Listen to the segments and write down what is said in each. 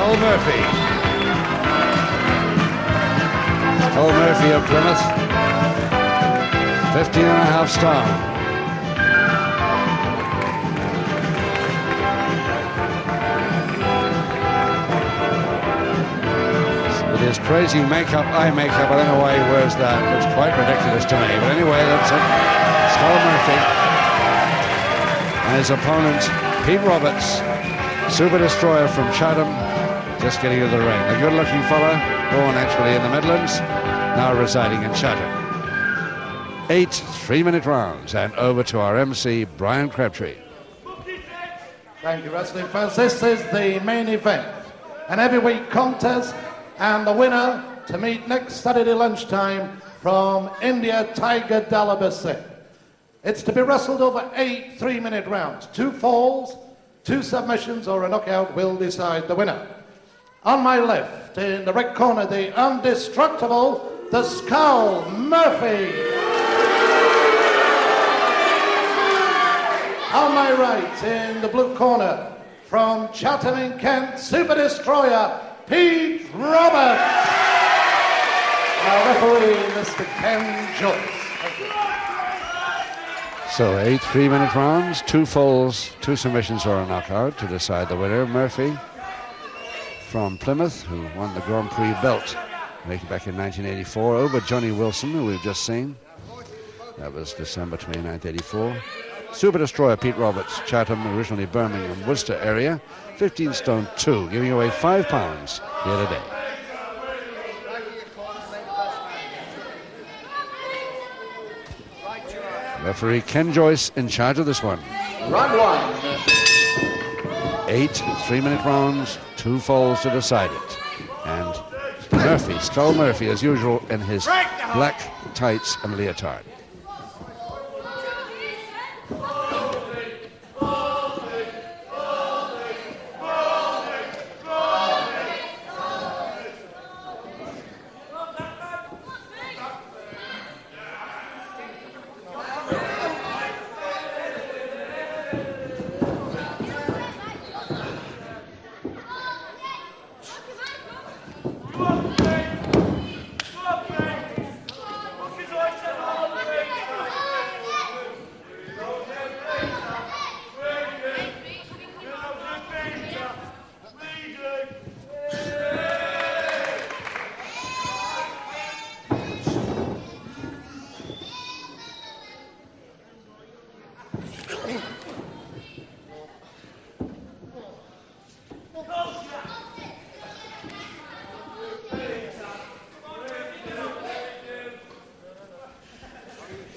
Skull Murphy. Skull Murphy of Plymouth, 15.5 star. With his crazy eye makeup, I don't know why he wears that. It's quite ridiculous to me. But anyway, that's it. Skull Murphy. And his opponent, Pete Roberts, Super Destroyer from Chatham, just getting into the ring. A good-looking fella, born actually in the Midlands, now residing in Chatham. 8 3-minute rounds, and over to our MC, Brian Crabtree. Thank you, wrestling fans. This is the main event, an heavyweight contest, and the winner to meet next Saturday lunchtime from India, Tiger Dalabasi. It's to be wrestled over 8 3-minute rounds. 2 falls, 2 submissions, or a knockout will decide the winner. On my left, in the red corner, the indestructible, the Skull Murphy. On my right, in the blue corner, from Chatham in Kent, Super Destroyer, Pete Roberts. Our referee, Mr. Ken Joyce. So 8 3-minute rounds, 2 falls, 2 submissions or a knockout to decide the winner. Murphy from Plymouth, who won the Grand Prix belt back in 1984 over Johnny Wilson, who we've just seen. That was December 29th, 84. Super Destroyer Pete Roberts, Chatham, originally Birmingham, Worcester area, 15 stone 2, giving away 5 pounds here today. Referee Ken Joyce in charge of this one. Round 1. 8 3-minute rounds, 2 falls to decide it. And Murphy, Skull Murphy, as usual, in his black tights and leotard.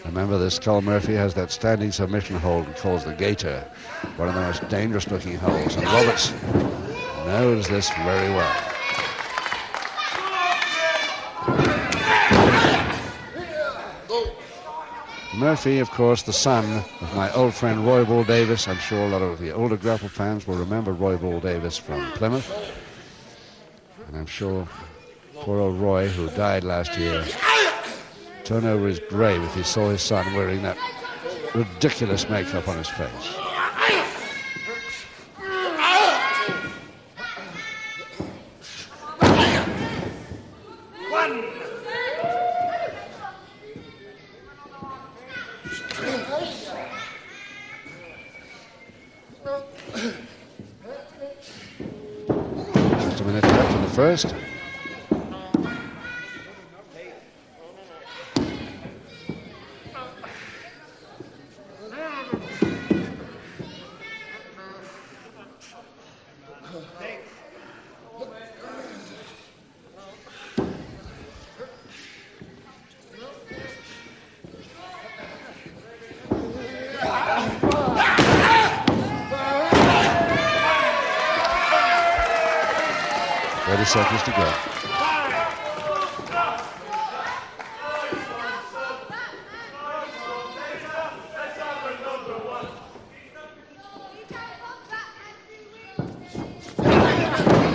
Remember, this Skull Murphy has that standing submission hold and calls the gator one of the most dangerous looking holds, and Roberts knows this very well. Murphy, of course, the son of my old friend Roy Bull Davis. I'm sure a lot of the older grapple fans will remember Roy Bull Davis from Plymouth. And I'm sure poor old Roy, who died last year, turned over his grave if he saw his son wearing that ridiculous makeup on his face. Just a minute left in the first. Seconds to go.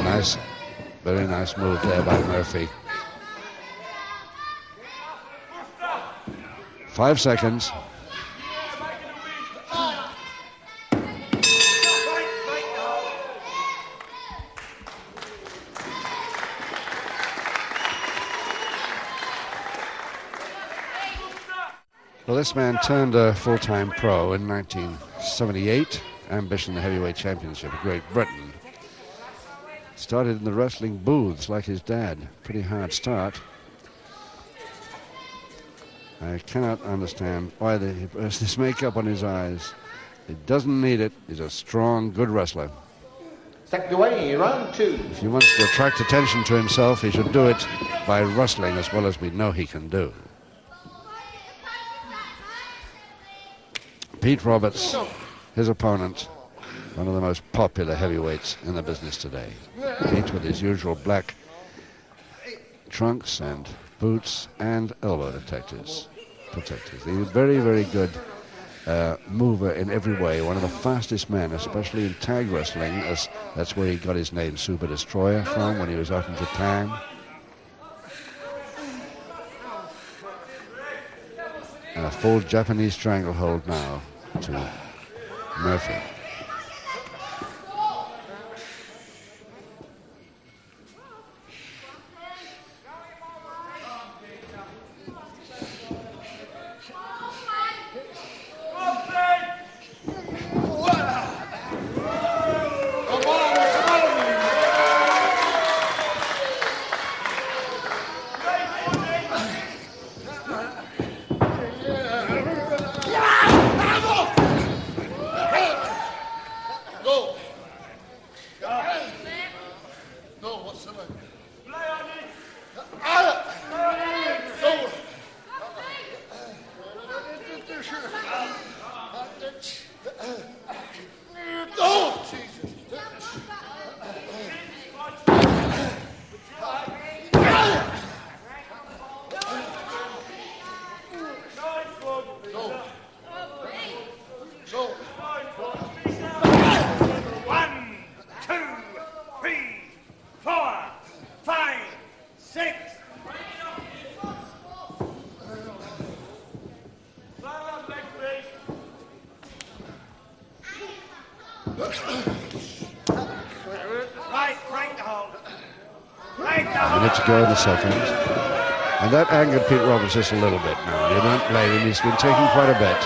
Nice, very nice move there by Murphy. 5 seconds. Well, this man turned a full-time pro in 1978, ambition the heavyweight championship of Great Britain. Started in the wrestling booths like his dad. Pretty hard start. I cannot understand why he has this makeup on his eyes. He doesn't need it. He's a strong, good wrestler. Second away, round 2. If he wants to attract attention to himself, he should do it by wrestling as well as we know he can do. Pete Roberts, his opponent, one of the most popular heavyweights in the business today. Pete with his usual black trunks and boots and elbow protectors. He's a very, very good mover in every way. One of the fastest men, especially in tag wrestling. That's where he got his name Super Destroyer from when he was out in Japan. And a full Japanese stranglehold now to Murphy. Go in the second, and that angered Pete Roberts just a little bit now. You don't blame him, he's been taking quite a bit.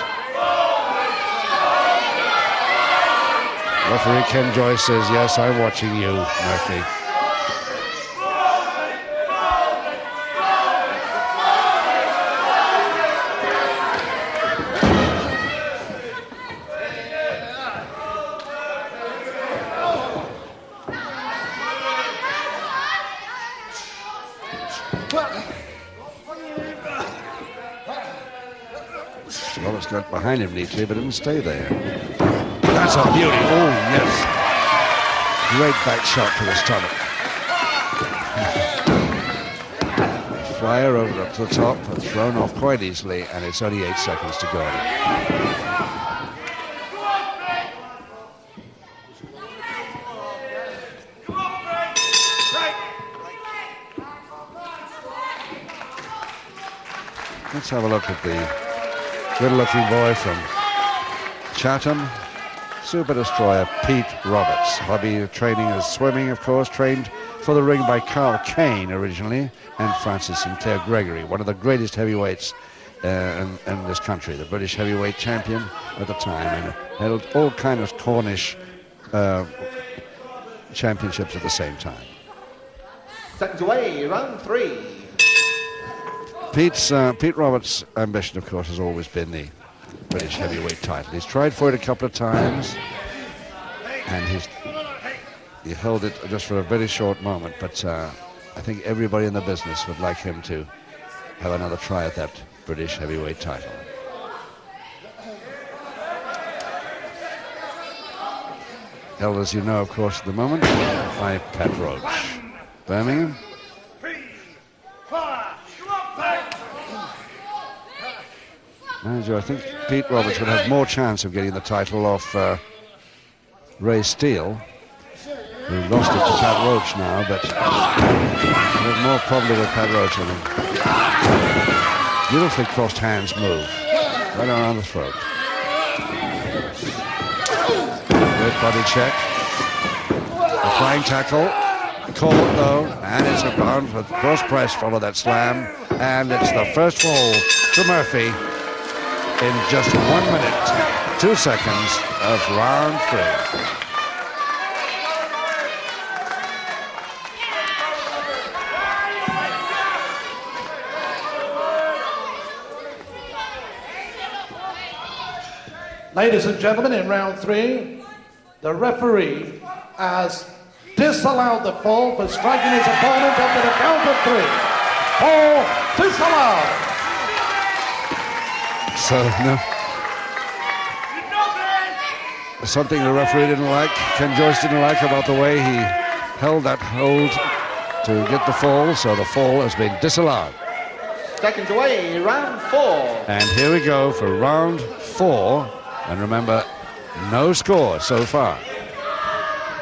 Referee Ken Joyce says, yes, I'm watching you, Murphy. Roberts got behind him neatly, but didn't stay there. That's a beauty. Oh, yes. Great back shot to the stomach. Flyer over to the top, and thrown off quite easily, and it's only 8 seconds to go. Let's have a look at the good-looking boy from Chatham, Super Destroyer Pete Roberts. Hobby training as swimming, of course, trained for the ring by Carl Kane originally, and Francis Sinclair Gregory, one of the greatest heavyweights in this country, the British heavyweight champion at the time, and held all kinds of Cornish championships at the same time. Seconds away, round 3. Pete Roberts' ambition, of course, has always been the British heavyweight title. He's tried for it a couple of times, and he held it just for a very short moment, but I think everybody in the business would like him to have another try at that British heavyweight title. Held, as you know, of course, at the moment, by Pat Roach. Birmingham. Mind you, I think Pete Roberts would have more chance of getting the title off Ray Steele, who lost it to Pat Roach now, but there's more probably with Pat Roach in him. Beautifully crossed hands move, right around the throat. Great body check. A flying tackle, caught though, and it's a bound for cross press, follow that slam, and it's the first fall to Murphy. in just 1 minute, 2 seconds of round 3. Ladies and gentlemen, in round 3, the referee has disallowed the fall for striking his opponent up to the count of 3. Fall disallowed. So, no. Something the referee didn't like, Ken Joyce didn't like about the way he held that hold to get the fall, so the fall has been disallowed. Seconds away, round 4. And here we go for round 4. And remember, no score so far.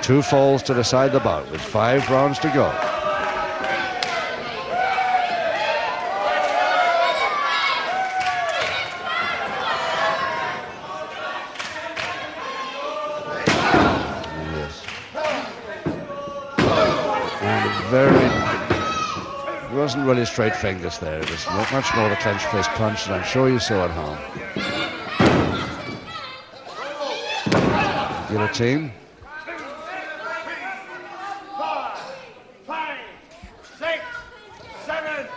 2 falls to decide the bout with 5 rounds to go. Yes. And it wasn't really straight fingers there. It was much more the clenched fist punch, and I'm sure you saw at home. Guillotine. 5, 6, 7.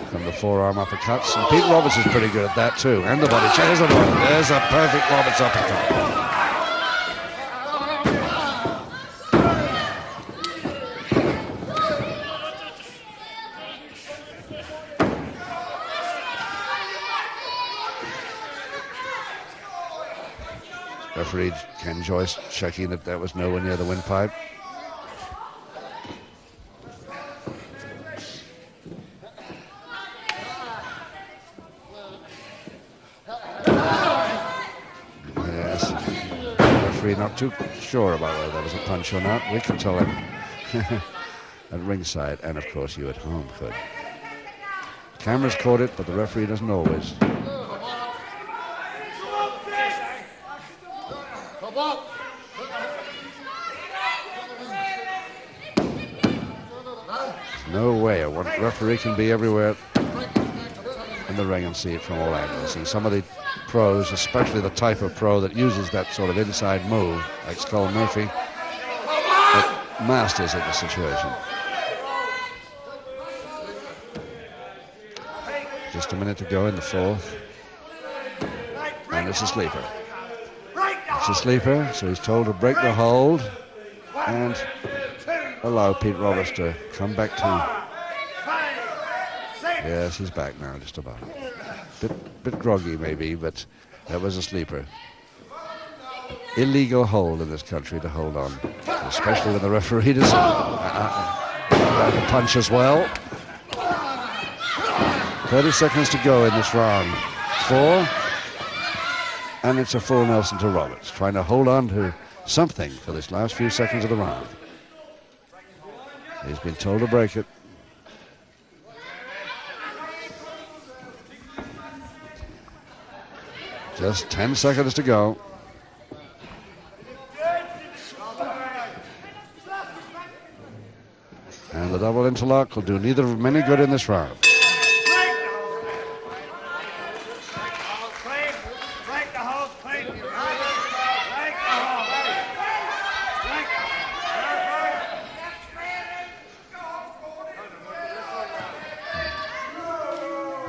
From the forearm uppercuts, and Pete Roberts is pretty good at that too, and the body check. There's the one. There's a perfect Roberts uppercut. Referee Ken Joyce checking that was nowhere near the windpipe. Yes. Referee not too sure about whether that was a punch or not. We can tell him at ringside, and of course you at home could. Cameras caught it, but the referee doesn't always. No way a referee can be everywhere in the ring and see it from all angles. And some of the pros, especially the type of pro that uses that sort of inside move, like Skull Murphy, that masters of the situation. Just a minute to go in the 4th. And it's a sleeper. It's a sleeper, so he's told to break the hold and allow Pete Roberts to come back to. Yes, he's back now, just about. Bit groggy maybe, but that was a sleeper. Illegal hold in this country to hold on, especially when the referee does a punch as well. 30 seconds to go in this round 4. And it's a full Nelson to Roberts, trying to hold on to something for this last few seconds of the round. He's been told to break it. Just 10 seconds to go. And the double interlock will do neither of them any good in this round.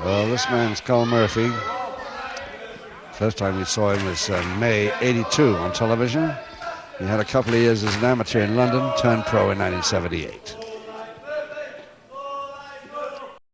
Well, this man's Skull Murphy. First time we saw him was May '82 on television. He had a couple of years as an amateur in London, turned pro in 1978.